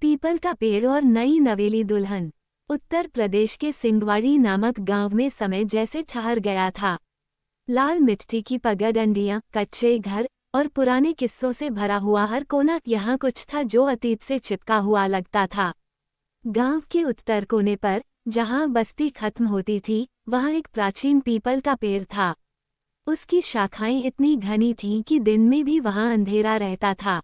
People का पेड़ और नई नवेली दुल्हन। उत्तर प्रदेश के सिंगवाड़ी नामक गांव में समय जैसे ठहर गया था। लाल मिट्टी की पगडंडियां, कच्चे घर और पुराने किस्सों से भरा हुआ हर कोना यहाँ कुछ था जो अतीत से चिपका हुआ लगता था। गांव के उत्तर कोने पर, जहां बस्ती खत्म होती थी, वहां एक प्राचीन पीपल का पेड़ था। उसकी शाखाएं इतनी घनी थीं कि दिन में भी वहां अंधेरा रहता था।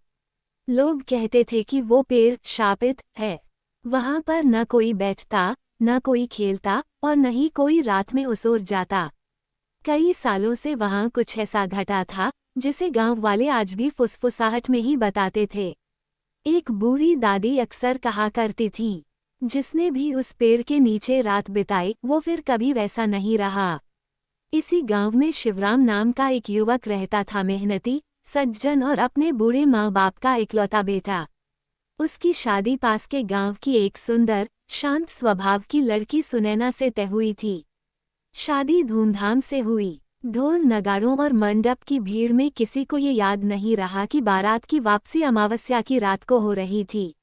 लोग कहते थे कि वो पेड़ शापित है। वहां पर न कोई बैठता, न कोई खेलता और न ही कोई रात में उसोर जाता। कई सालों से वहां कुछ ऐसा घटा था जिसे गांव वाले आज भी फुसफुसाहट में ही बताते थे। एक बूढ़ी दादी अक्सर कहा करती थीं, जिसने भी उस पेड़ के नीचे रात बिताई वो फिर कभी वैसा नहीं रहा। इसी गांव में शिवराम नाम का एक युवक रहता था, मेहनती, सज्जन और अपने बूढ़े माँ बाप का इकलौता बेटा। उसकी शादी पास के गांव की एक सुंदर, शांत स्वभाव की लड़की सुनैना से तय हुई थी। शादी धूमधाम से हुई। ढोल नगाड़ों और मंडप की भीड़ में किसी को ये याद नहीं रहा कि बारात की वापसी अमावस्या की रात को हो रही थी।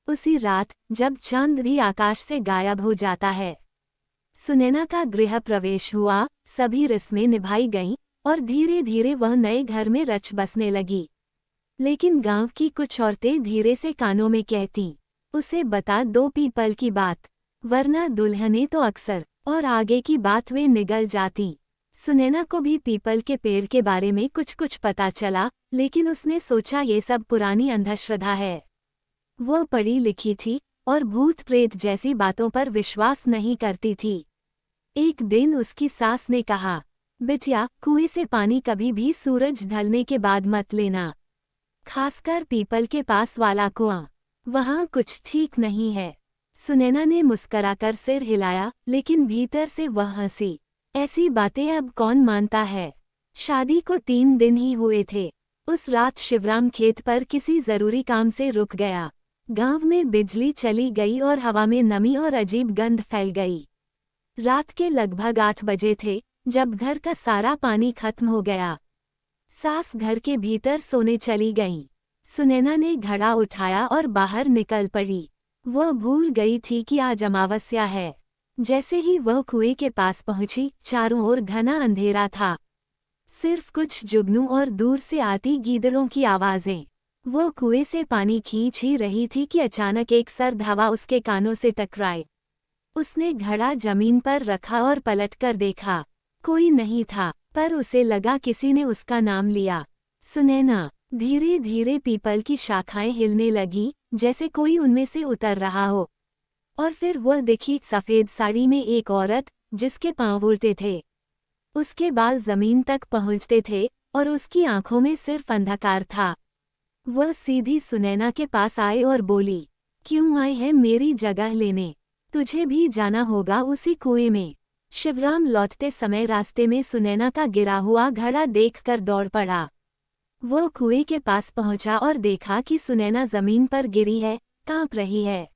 उसी रात, जब चांद भी आकाश से गायब हो जाता है, सुनैना का गृह प्रवेश हुआ। सभी रस्में निभाई गईं और धीरे धीरे वह नए घर में रच बसने लगी। लेकिन गांव की कुछ औरतें धीरे से कानों में कहतीं, उसे बता दो पीपल की बात, वरना दुल्हने तो अक्सर, और आगे की बात वे निगल जातीं। सुनैना को भी पीपल के पेड़ के बारे में कुछ कुछ पता चला, लेकिन उसने सोचा ये सब पुरानी अंधश्रद्धा है। वह पढ़ी लिखी थी और भूत प्रेत जैसी बातों पर विश्वास नहीं करती थी। एक दिन उसकी सास ने कहा, बिटिया, कुएं से पानी कभी भी सूरज ढलने के बाद मत लेना, खासकर पीपल के पास वाला कुआं, वहां कुछ ठीक नहीं है। सुनैना ने मुस्कराकर सिर हिलाया, लेकिन भीतर से वह हंसी। ऐसी बातें अब कौन मानता है। शादी को 3 दिन ही हुए थे। उस रात शिवराम खेत पर किसी जरूरी काम से रुक गया। गांव में बिजली चली गई और हवा में नमी और अजीब गंध फैल गई। रात के लगभग 8 बजे थे जब घर का सारा पानी खत्म हो गया। सास घर के भीतर सोने चली गईं। सुनैना ने घड़ा उठाया और बाहर निकल पड़ी। वह भूल गई थी कि आज अमावस्या है। जैसे ही वह कुएं के पास पहुंची, चारों ओर घना अंधेरा था। सिर्फ कुछ जुगनू और दूर से आती गीदड़ों की आवाजें। वह कुएं से पानी खींच ही रही थी कि अचानक एक सर्द हवा उसके कानों से टकराई। उसने घड़ा जमीन पर रखा और पलटकर देखा। कोई नहीं था, पर उसे लगा किसी ने उसका नाम लिया। सुनैना। धीरे धीरे पीपल की शाखाएं हिलने लगी, जैसे कोई उनमें से उतर रहा हो। और फिर वह दिखी, सफेद साड़ी में एक औरत, जिसके पांव उल्टे थे। उसके बाल जमीन तक पहुंचते थे और उसकी आंखों में सिर्फ अंधकार था। वह सीधी सुनैना के पास आए और बोली, क्यों आई है मेरी जगह लेने? तुझे भी जाना होगा उसी कुएं में। शिवराम लौटते समय रास्ते में सुनैना का गिरा हुआ घड़ा देखकर दौड़ पड़ा। वो कुएं के पास पहुंचा और देखा कि सुनैना जमीन पर गिरी है, कांप रही है।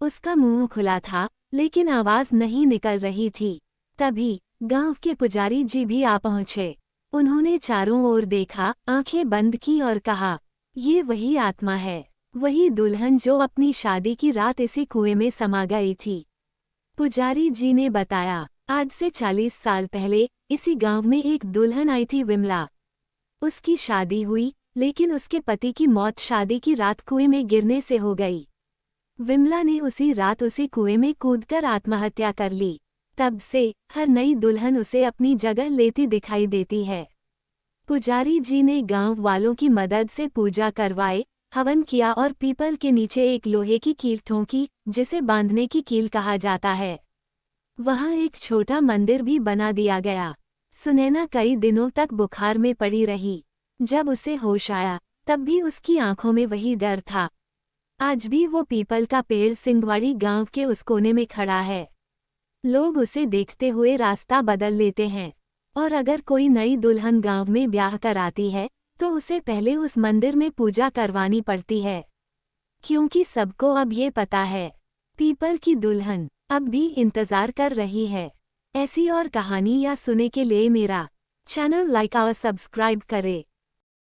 उसका मुंह खुला था, लेकिन आवाज नहीं निकल रही थी। तभी गांव के पुजारी जी भी आ पहुंचे। उन्होंने चारों ओर देखा, आंखें बंद की और कहा, ये वही आत्मा है, वही दुल्हन जो अपनी शादी की रात इसी कुएं में समा गई थी। पुजारी जी ने बताया, आज से 40 साल पहले इसी गांव में एक दुल्हन आई थी, विमला। उसकी शादी हुई, लेकिन उसके पति की मौत शादी की रात कुएं में गिरने से हो गई। विमला ने उसी रात उसी कुएं में कूदकर आत्महत्या कर ली। तब से हर नई दुल्हन उसे अपनी जगह लेती दिखाई देती है। पुजारी जी ने गांव वालों की मदद से पूजा करवाए, हवन किया और पीपल के नीचे एक लोहे की कील ठोंकी, जिसे बांधने की कील कहा जाता है। वहां एक छोटा मंदिर भी बना दिया गया। सुनैना कई दिनों तक बुखार में पड़ी रही। जब उसे होश आया, तब भी उसकी आंखों में वही डर था। आज भी वो पीपल का पेड़ सिंगवाड़ी गांव के उस कोने में खड़ा है। लोग उसे देखते हुए रास्ता बदल लेते हैं, और अगर कोई नई दुल्हन गांव में ब्याह कर आती है, तो उसे पहले उस मंदिर में पूजा करवानी पड़ती है। क्योंकि सबको अब ये पता है, पीपल की दुल्हन अब भी इंतजार कर रही है। ऐसी और कहानी या सुने के लिए मेरा चैनल लाइक और सब्सक्राइब करें।